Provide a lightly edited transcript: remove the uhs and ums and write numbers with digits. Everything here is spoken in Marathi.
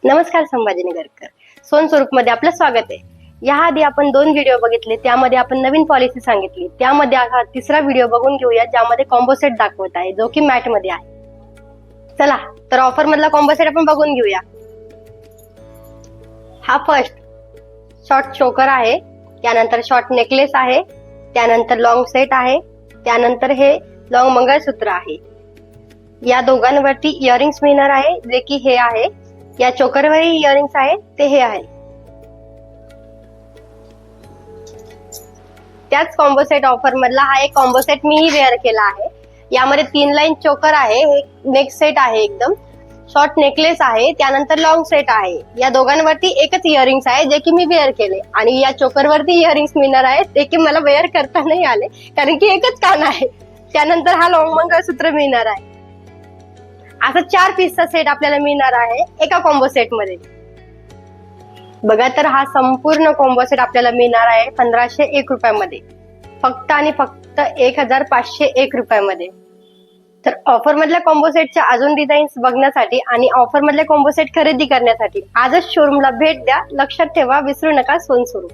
नमस्कार संभाजीनगरकर, सोन स्वरूप मध्ये आपलं स्वागत आहे। याआधी आपण 2 व्हिडिओ बघितले, त्यामध्ये आपण नवीन पॉलिसी सांगितली। त्यामध्ये हा तिसरा व्हिडिओ बघून घेऊया, ज्यामध्ये कॉम्बो सेट दाखवत आहे, जो की मॅट मध्ये आहे। चला तर ऑफर मधला कॉम्बो सेट आपण बघून घेऊया। हा फर्स्ट शॉर्ट चोकर आहे, त्यानंतर शॉर्ट नेकलेस आहे, त्यानंतर लॉंग सेट आहे, त्यानंतर हे लॉंग मंगळसूत्र आहे। या दोघांवरती इयरिंग्स मिळणार आहे, जे की हे आहे। या चोकरवरही इयरिंग्स आहे, ते हे आहे। त्याच कॉम्बो सेट ऑफर मधला हा एक कॉम्बो सेट मीही वेअर केला आहे। यामध्ये 3 लाईन चोकर आहे, हे नेक सेट आहे, एकदम शॉर्ट नेकलेस आहे, त्यानंतर लॉंग सेट आहे। या दोघांवरती एकच इयरिंग्स आहे, जे की मी वेअर केले, आणि या चोकरवरती इयरिंग्स मिळणार आहेत, ते की मला वेअर करता नाही आले, कारण की एकच कान आहे। त्यानंतर हा लॉंग मंगळसूत्र मिळणार आहे। असं 4 पीसचा सेट आपल्याला मिळणार आहे एका कॉम्बो सेट मध्ये। बघा तर हा संपूर्ण कॉम्बो सेट आपल्याला मिळणार आहे 1501 रुपयामध्ये, फक्त आणि फक्त 1501 रुपयामध्ये। तर ऑफर मधल्या कॉम्बो सेटच्या अजून डिझाईन्स बघण्यासाठी आणि ऑफर मधले कॉम्बो सेट खरेदी करण्यासाठी आजच शोरूमला भेट द्या। लक्षात ठेवा, विसरू नका, सोन स्वरूप।